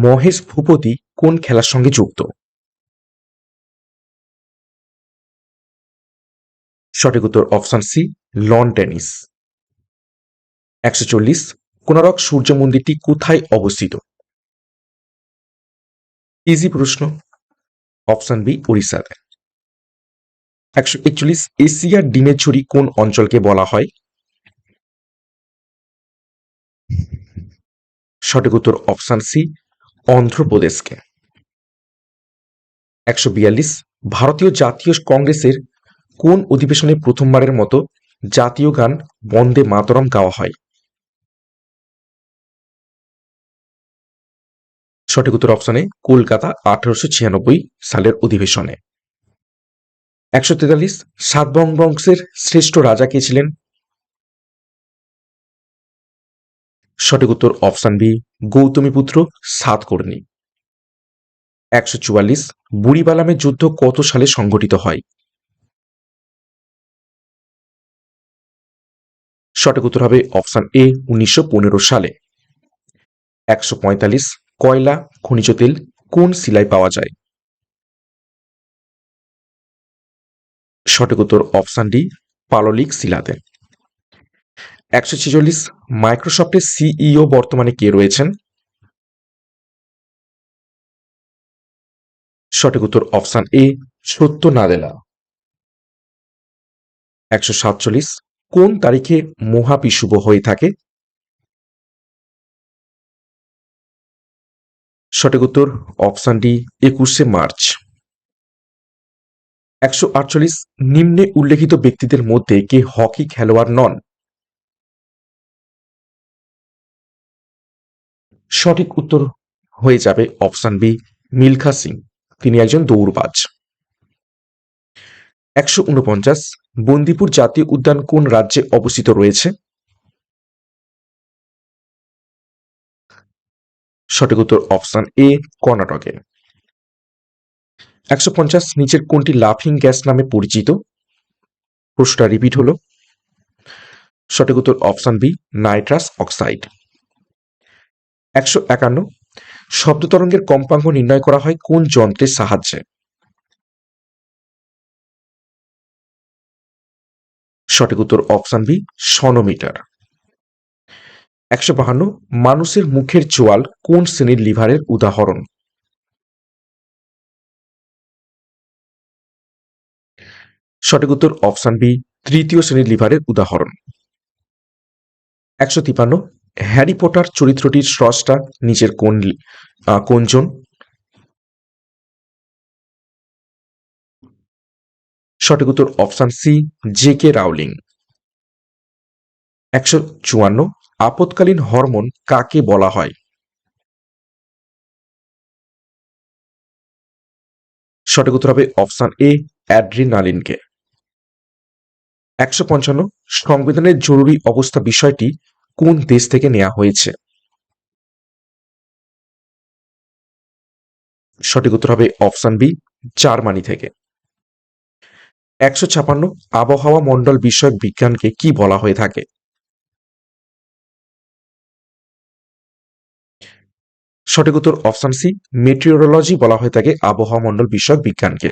Mahesh Bhupathi কোন খেলার সঙ্গে যুক্ত? সঠিক উত্তর option C, lawn tennis. 140 Konark সূর্য মন্দিরটি কোথায় অবস্থিত? ইজি প্রশ্ন, অপশন বি, উড়িষ্যাতে। 141 এশিয়ার ডিমের ঝুড়ি কোন অঞ্চলকে বলা হয়? সঠিক উত্তর অপশন সি, অন্ধ্রপ্রদেশকে। 142 ভারতীয় জাতীয় কংগ্রেসের কোন অধিবেশনে প্রথমবারের মতো জাতীয় গান বন্দে মাতরম গাওয়া হয়? সঠিক উত্তর অপশনে কলকাতা 1896 সালের অধিবেশনে। 143 সাতবাহন বংশের শ্রেষ্ঠ রাজা কে ছিলেন? সঠিক উত্তর অপশন বি, গৌতমীপুত্র সাতকর্ণী। 144 বুড়িবালামের যুদ্ধ কত সালে সংঘটিত হয়? সঠিক উত্তর হবে অপশন এ, 1915 সালে। 145 কয়লা খনিজ তেল কোন শিলায় পাওয়া যায়? সঠিক উত্তর অপশন ডি, পাললিক শিলাতে। 146 মাইক্রোসফটের সিইও বর্তমানে কে রয়েছেন? সঠিক উত্তর অপশন এ সত্য নাদেলা। 147 কোন তারিখে মহাবিষুব হয়ে থাকে? সঠিক উত্তর অপশন ডি 21শে মার্চ। 148 নিম্নে উল্লেখিত ব্যক্তিদের মধ্যে কে হকি খেলোয়াড় নন? সঠিক উত্তর হয়ে যাবে অপশন বি মিলখা সিং, তিনি একজন দৌড়বাজ। 149 বন্দিপুর জাতীয় উদ্যান কোন রাজ্যে অবস্থিত রয়েছে? সঠিক উত্তর অপশন এ কর্ণাটকে। 150 নিচের কোনটি লাফিং গ্যাস নামে পরিচিত? প্রশ্নটা রিপিট হলো। সঠিক উত্তর অপশন বি নাইট্রাস অক্সাইড। 151 শব্দ তরঙ্গের কম্পাঙ্ক নির্ণয় করা হয় কোন যন্ত্রের সাহায্যে? সঠিক উত্তর অপশন বি সনোমিটার। 152 মানুষের মুখের চোয়াল কোন শ্রেণীর লিভারের উদাহরণ? সঠিক উত্তর অপশন বি তৃতীয় শ্রেণীর লিভারের উদাহরণ। 153 হ্যারি পটার চরিত্রটির স্রষ্টা নিচের কোনজন? সঠিক উত্তর option C J K Rowling. 154 আপৎকালীন হরমোন কাকে বলা হয়? সঠিক উত্তর হবে অপশন এ অ্যাড্রিনালিনকে। 155 সংবিধানের জরুরি অবস্থা বিষয়টি কোন দেশ থেকে নেওয়া হয়েছে? সঠিক উত্তর হবে অপশন বি জার্মানি থেকে। 156 আবহাওয়া মণ্ডল বিষয়ক বিজ্ঞানকে কি বলা হয়ে থাকে? সঠিক উত্তর অপশন সি মেটিওরোলজি বলা হয়ে থাকে আবহাওয়া মণ্ডল বিষয়ক বিজ্ঞানকে।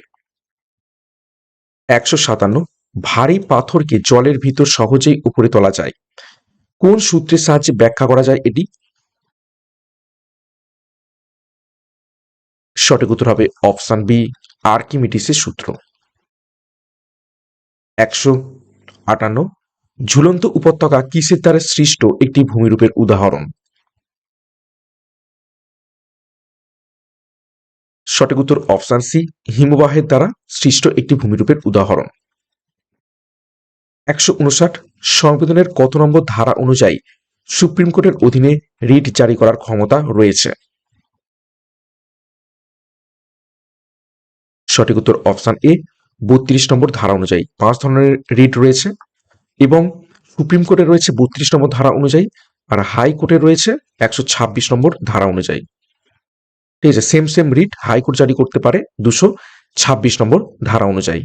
157 ভারী পাথরকে জলের ভিতর সহজেই উপরে তোলা যায় কোন সূত্রের সাহায্যে ব্যাখ্যা করা যায় এটি? সঠিক উত্তর হবে অপশন বি আর্কিমিডিসের সূত্র। 158 ঝুলন্ত উপত্যকা কিসের দ্বারা সৃষ্ট একটি ভূমিরূপের উদাহরণ? সঠিক উত্তর অপশন সি হিমবাহের দ্বারা সৃষ্ট একটি ভূমিরূপের উদাহরণ। 159 সংবিধানের কত নম্বর ধারা অনুযায়ী সুপ্রিম কোর্টের অধীনে রিট জারি করার ক্ষমতা রয়েছে? সঠিক উত্তর অপশন এ 32 নম্বর ধারা অনুযায়ী 5 ধরনের রিট রয়েছে এবং সুপ্রিম কোর্টে রয়েছে 32 নম্বর ধারা অনুযায়ী আর হাইকোর্টে রয়েছে 126 নম্বর ধারা অনুযায়ী। ঠিক আছে, সেম রিট হাইকোর্ট জারি করতে পারে 226 নম্বর ধারা অনুযায়ী।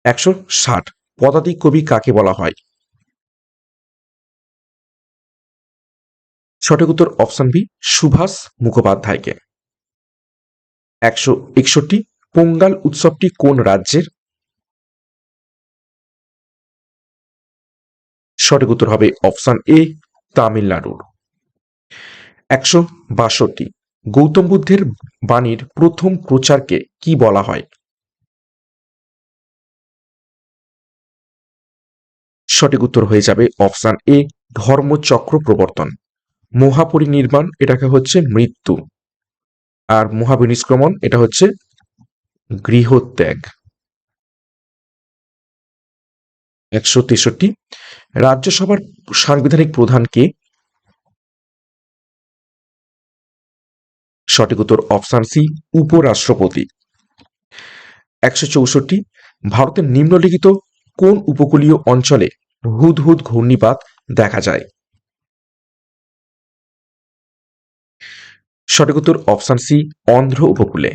160 পদাতিক কবি কাকে বলা হয়? সঠিক উত্তর অপশন বি সুভাষ মুখোপাধ্যায়কে। 161 পোঙ্গাল উৎসবটি কোন রাজ্যের? সঠিক উত্তর হবে অপশন এ তামিলনাড়ুর। 162 গৌতম বুদ্ধের বাণীর প্রথম প্রচারকে কি বলা হয়? সঠিক উত্তর হয়ে যাবে অপশন এ ধর্মচক্র প্রবর্তন। মহাপরিনির্বাণ এটাকে হচ্ছে মৃত্যু আর মহাবিনিষ্ক্রমণ এটা হচ্ছে গৃহত্যাগ। 163 রাজ্যসভার সাংবিধানিক প্রধান কে? সঠিক উত্তর অপশন সি উপরাষ্ট্রপতি। 164 ভারতের নিম্নলিখিত কোন উপকূলীয় অঞ্চলে হুদহুদ ঘূর্ণিপাত দেখা যায়? সঠিক উত্তর অপশন সি অন্ধ্র উপকূলে।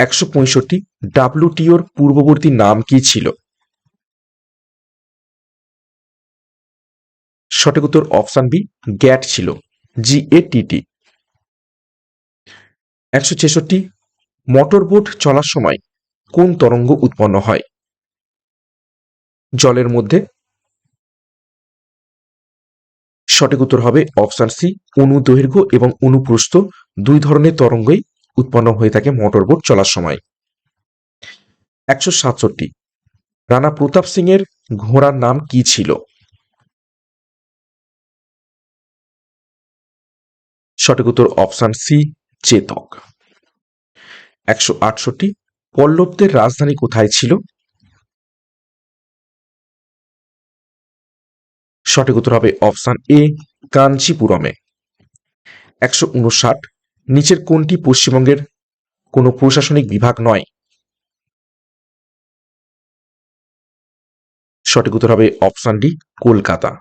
165 ডাব্লিউটিওর পূর্ববর্তী নাম কি ছিল? সঠিক উত্তর অপশন বি গ্যাট ছিল, GATT। 166 মোটরবোট চলার সময় কোন তরঙ্গ উৎপন্ন হয়? জলের মধ্যে। সঠিক উত্তর হবে অপশন সি, অনুদৈর্ঘ্য এবং অনুপ্রস্থ দুই ধরনের তরঙ্গই উৎপন্ন হয়ে থাকে মোটরবোট চলার সময়। 167, রানা প্রতাপ সিং এর ঘোড়ার নাম কি ছিল? সঠিক উত্তর অপশন সি, চেতক। 168, পল্লবদের রাজধানী কোথায় ছিল? সঠিক উত্তর হবে অপশন এ, কাঞ্চিপুরমে। 159, নিচের কোনটি পশ্চিমবঙ্গের কোনো প্রশাসনিক বিভাগ নয়? সঠিক উত্তর হবে অপশন ডি, কলকাতা।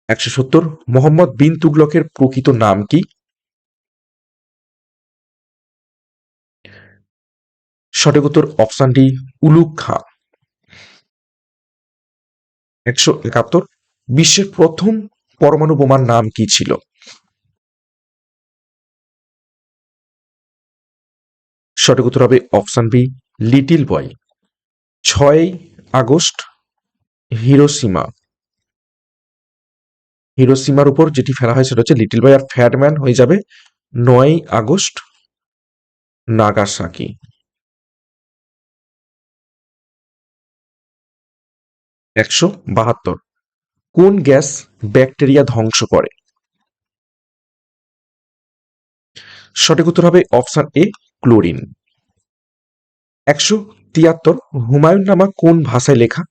170, মোহাম্মদ বিন তুগলকের প্রকৃত নাম কি? সঠিক উত্তর অপশন ডি, উলুগ খাঁ। 171, বিশ্বের প্রথম পরমাণু বোমার নাম কি ছিল? সঠিক উত্তর হবে option B, little boy. 6 August Hiroshima, হিরোসীমার উপর যেটি ফেলা হয় সেটা হচ্ছে লিটল বয়, আর ফ্যাটম্যান হয়ে যাবে 9 আগস্ট নাগাসাকি। 172, কোন গ্যাস ব্যাকটেরিয়া ধ্বংস করে? সঠিক উত্তর হবে অপশন এ, ক্লোরিন। 173, হুমায়ুন নামা কোন ভাষায় লেখা?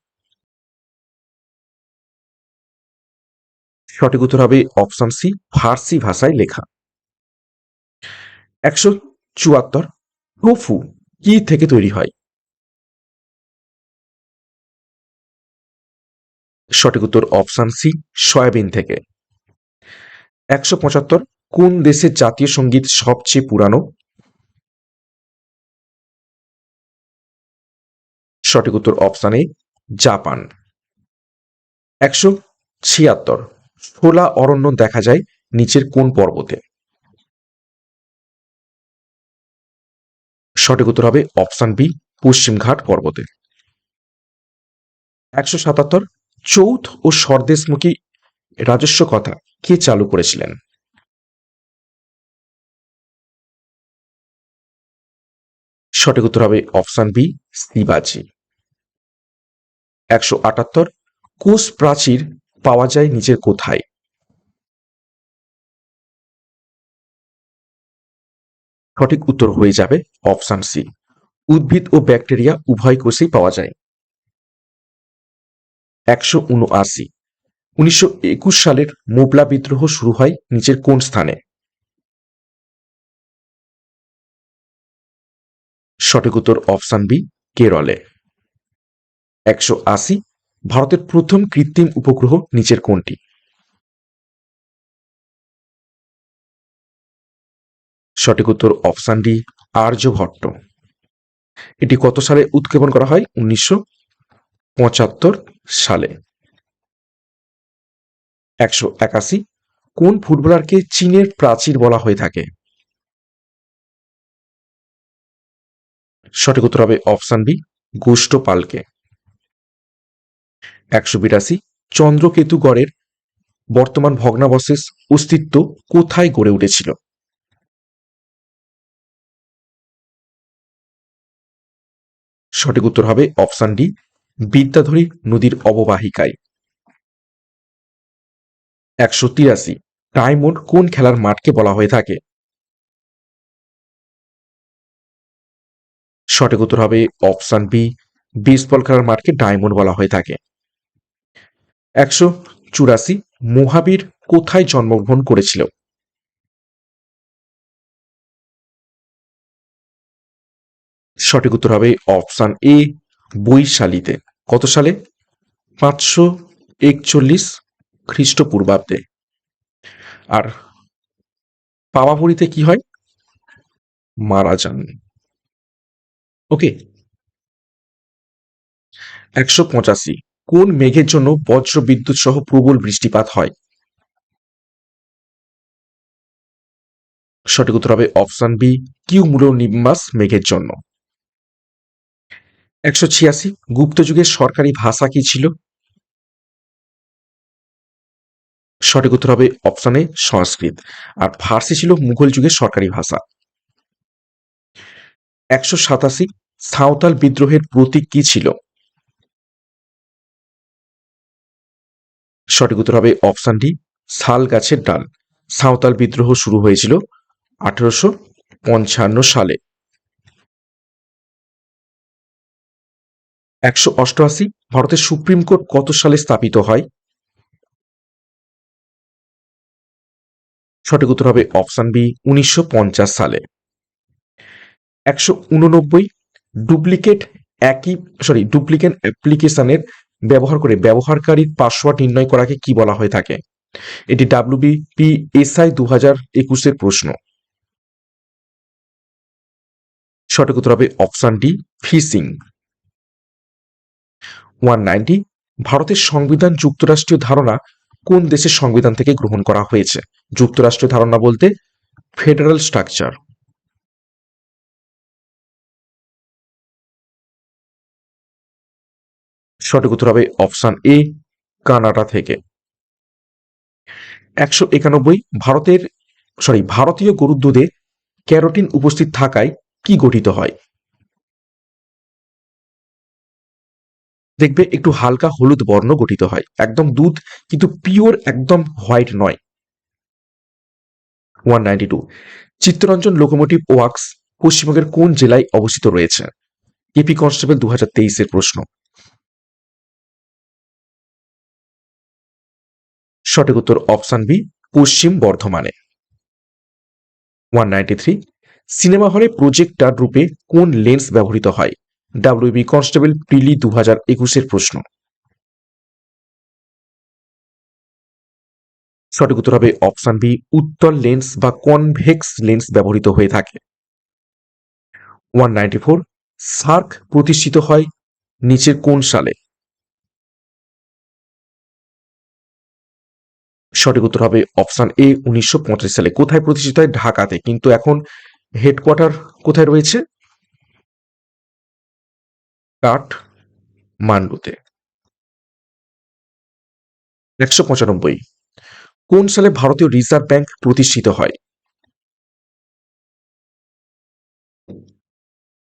সঠিক উত্তর হবে অপশন সি, ফার্সি ভাষায় লেখা। 174, টোফু কি থেকে তৈরি হয়? সঠিক উত্তর অপশন সি, সয়াবিন থেকে। 175, কোন দেশের জাতীয় সঙ্গীত সবচেয়ে পুরানো? সঠিক উত্তর অপশন এ, জাপান। 176, শোলা অরণ্য দেখা যায় নিচের কোন পর্বতে? সঠিক উত্তর হবে অপশন বি, পশ্চিমঘাট পর্বতে। 177, চৌথ ও স্বরদেশমুখী রাজস্ব কথা কে চালু করেছিলেন? সঠিক উত্তর হবে অপশন বি, শিবাজি। 178, কোষ প্রাচীর পাওয়া যায় নিচের কোথায়? সঠিক উত্তর হয়ে যাবে অপশন সি, উদ্ভিদ ও ব্যাকটেরিয়া উভয় কোষেই পাওয়া যায়। 179, 1921 সালের মোবলা বিদ্রোহ শুরু হয় নিচের কোন স্থানে? সঠিক উত্তর অপশন বি, কেরলে। 180, ভারতের প্রথম কৃত্রিম উপগ্রহ নিচের কোনটি? সঠিক উত্তর অপশন ডি, আর্যভট্ট। এটি কত সালে উৎক্ষেপণ করা হয়? 1975 সালে। 181, কোন ফুটবলারকে চীনের প্রাচীর বলা হয়ে থাকে? সঠিক উত্তর হবে অপশন বি, গোষ্ঠপালকে। 182, চন্দ্রকেতু গড়ের বর্তমান ভগ্নাবশেষ অস্তিত্ব কোথায় গড়ে উঠেছিল? সঠিক উত্তর হবে অপশন ডি, বিদ্যাধরী নদীর অববাহিকায়। 183, ডায়মন্ড কোন খেলার মাঠকে বলা হয়ে থাকে? সঠিক উত্তর হবে অপশন বি, বেসবল খেলার মাঠকে ডায়মন্ড বলা হয়ে থাকে। 184, মহাবীর কোথায় জন্মগ্রহণ করেছিল? সঠিক উত্তর হবে অপশন এ, বৈশালীতে। কত সালে? 541 খ্রিস্টপূর্বাব্দে। আর পাওয়াপুরীতে কি হয়? মারা যান। ওকে। 185, কোন মেঘের জন্য বজ্র বিদ্যুৎ সহ প্রবল বৃষ্টিপাত হয়? সঠিক উত্তর হবে অপশন বি, কিউমুলো নিম্বাস মেঘের জন্য। 186 গুপ্ত যুগের সরকারি ভাষা কি ছিল? সঠিক উত্তর হবে অপশন এ সংস্কৃত। আর ফার্সি ছিল মুঘল যুগের সরকারি ভাষা। 187 সাঁওতাল বিদ্রোহের প্রতীক কি ছিল? সঠিক উত্তর হবে অপশন ডি শাল গাছের ডাল। সাঁওতাল বিদ্রোহ শুরু হয়েছিল 1855 সালে। 188 ভারতের সুপ্রিম কোর্ট কত সালে স্থাপিত হয়? সঠিক উত্তর হবে অপশন বি 1950 সালে। 189 ডুপ্লিকেট ডুপ্লিকেট অ্যাপ্লিকেশনের ব্যবহার করে ব্যবহারকারীর পাসওয়ার্ড নির্ণয় করাকে কি বলা হয়ে থাকে? এটি WBPSI 2021-এর প্রশ্ন। সঠিক উত্তর হবে অপশন ডি ফিশিং। 190 ভারতের সংবিধান যুক্তরাষ্ট্রীয় ধারণা কোন দেশের সংবিধান থেকে গ্রহণ করা হয়েছে? যুক্তরাষ্ট্রীয় ধারণা বলতে ফেডারেল স্ট্রাকচার। সঠিক উত্তর হবে অপশন এ কানাডা থেকে। 191 ভারতীয় গরুর দুধে ক্যারোটিন উপস্থিত থাকায় কি গঠিত হয়? দেখবে একটু হালকা হলুদ বর্ণ গঠিত হয়, একদম দুধ কিন্তু পিওর একদম হোয়াইট নয়। 192 চিত্তরঞ্জন লোকোমোটিভ ওয়ার্কস পশ্চিমবঙ্গের কোন জেলায় অবস্থিত রয়েছে? কেপি কনস্টেবল 2023-এর প্রশ্ন। সঠিক উত্তর অপশন বি পশ্চিম বর্ধমানে। 193 সিনেমা হলে প্রজেক্টর রূপে কোন লেন্স ব্যবহৃত হয়? ডাব্লিউবি কনস্টেবল প্রিলি 2021-এর প্রশ্ন। সঠিক উত্তর হবে অপশন বি উত্তল লেন্স বা কনভেক্স লেন্স ব্যবহৃত হয়ে থাকে। 194 সার্ক প্রতিষ্ঠিত হয় নিচের কোন সালে? সঠিক উত্তর হবে অপশন এ 1950 সালে। কোথায় প্রতিষ্ঠিত হয়? ঢাকাতে, কিন্তু এখন হেডকোয়ার্টার কোথায় রয়েছে? কাঠমান্ডুতে। 195 কোন সালে ভারতীয় রিজার্ভ ব্যাংক প্রতিষ্ঠিত হয়?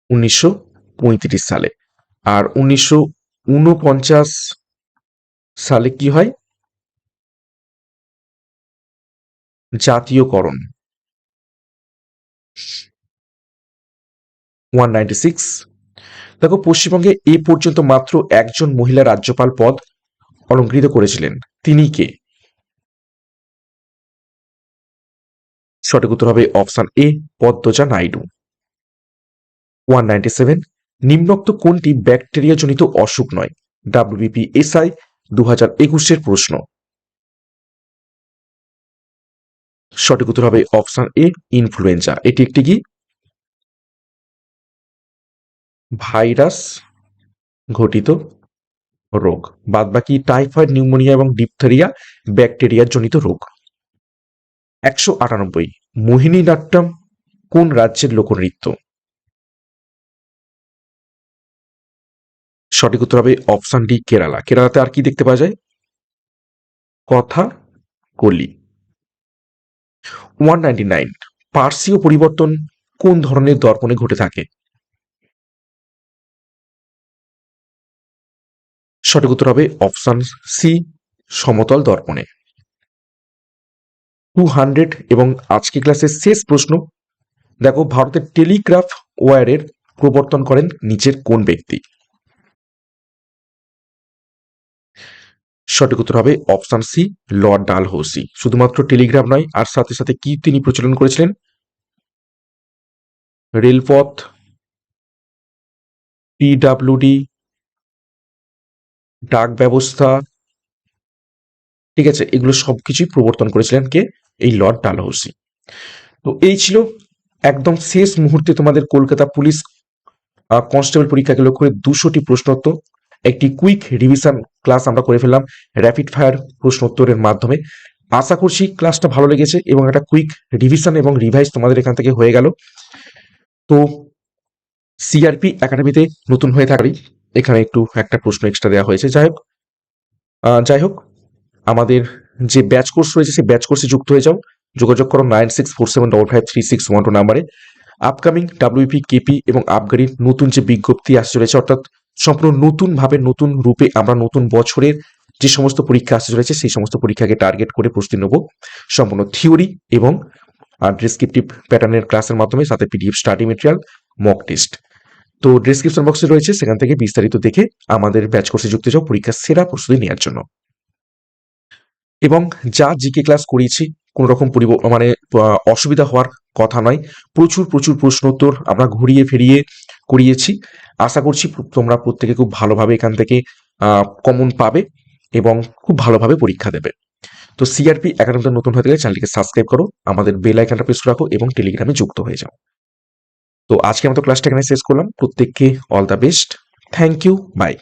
1935 সালে। আর 1949 সালে কি হয়? জাতীয়করণ। 196 দেখো পশ্চিমবঙ্গে এ পর্যন্ত মাত্র একজন মহিলা রাজ্যপাল পদ অলংকৃত করেছিলেন, তিনি কে? সঠিক উত্তর হবে অপশন এ পদ্মজা নাইডু। 197 নিম্নোক্ত কোনটি ব্যাকটেরিয়া জনিত অসুখ নয়? WBPSI 2021-এর প্রশ্ন। সঠিক উত্তর হবে অপশন এ ইনফ্লুয়েঞ্জা। এটি একটি কি ভাইরাস ঘটিত রোগ। বাদবাকি টাইফয়েড, নিউমোনিয়া এবং ডিপথেরিয়া ব্যাকটেরিয়া জনিত রোগ। 198 মোহিনীনাট্যম কোন রাজ্যের লোকনৃত্য? সঠিক উত্তর হবে অপশন ডি কেরালা। কেরালাতে আর কি দেখতে পাওয়া যায়? কথা কলি। 199 পার্সীয় পরিবর্তন কোন ধরনের দর্পণে ঘটে থাকে? সঠিক উত্তর হবে অপশন সি সমতল দর্পণে। 200 এবং আজকে ক্লাসের শেষ প্রশ্ন। দেখো ভারতের টেলিগ্রাফ ওয়্যারের প্রবর্তন করেন নিচের কোন ব্যক্তি? সঠিক উত্তর হবে অপশন সি লর্ড ডালহৌসি। শুধুমাত্র টেলিগ্রাফ নয়, আর সাথে সাথে কি তিনি প্রচলন করেছিলেন? রেলপথ, PWD, ডাক ব্যবস্থা, ঠিক আছে, এগুলো সবকিছুই প্রবর্তন করেছিলেন কে? এই লর্ড ডালহৌসি। তো এই ছিল একদম শেষ মুহূর্তে তোমাদের কলকাতা পুলিশ কনস্টেবল পরীক্ষাকে লক্ষ্য করে 200টি প্রশ্নোত্তর, একটি কুইক রিভিশন ক্লাস আমরা করে ফেললাম র্যাপিড ফায়ার প্রশ্নোত্তরের মাধ্যমে। আশা করছি ক্লাসটা ভালো লেগেছে এবং একটা কুইক রিভিশন এবং রিভাইজ তোমাদের এখান থেকে হয়ে গেল। তো সিআরপি একাডেমিতে নতুন হয়ে থাকারই এখানে একটু একটা প্রশ্ন এক্সট্রা দেওয়া হয়েছে। যাই হোক আমাদের যে ব্যাচ কোর্স রয়েছে সেই ব্যাচ কোর্সে যুক্ত হয়ে যাও। যোগাযোগ করো 9647553612 নাম্বারে। আপকামিং ডাব্লিউপি কেপি এবং আবগারির নতুন যে বিজ্ঞপ্তি আসতে চলেছে, অর্থাৎ সম্পূর্ণ নতুনভাবে নতুন রূপে আমরা নতুন বছরের যে সমস্ত পরীক্ষা আসতে চলেছে সেই সমস্ত পরীক্ষাকে টার্গেট করে প্রস্তুতি নেব। সম্পূর্ণ থিওরি এবং ডেসক্রিপটিভ প্যাটার্নের ক্লাসের মাধ্যমে, সাথে PDF study material, mock test. তো ডেসক্রিপশন বক্সে রয়েছে, সেখান থেকে বিস্তারিত দেখে আমাদের ব্যাচ কোর্সে যুক্ত যাও পরীক্ষার সেরা প্রস্তুতি নেওয়ার জন্য। এবং যা জিকে ক্লাস করিয়েছি কোনো রকম মানে অসুবিধা হওয়ার কথা নয়। প্রচুর প্রচুর প্রশ্ন উত্তর আমরা ঘুরিয়ে ফিরিয়ে করিয়েছি। আশা করছি তোমরা প্রত্যেকে খুব ভালোভাবে এখান থেকে কমন পাবে এবং খুব ভালোভাবে পরীক্ষা দেবে। তো সিআরপি একাডেমিতে নতুন হয়ে গেলে চ্যানেলটিকে সাবস্ক্রাইব করো, আমাদের বেল আইকনটা প্রেস রাখো এবং টেলিগ্রামে যুক্ত হয়ে যাও। তো আজকে আমাদের ক্লাসটা এখানে শেষ করলাম। প্রত্যেককে all the best. Thank you, by.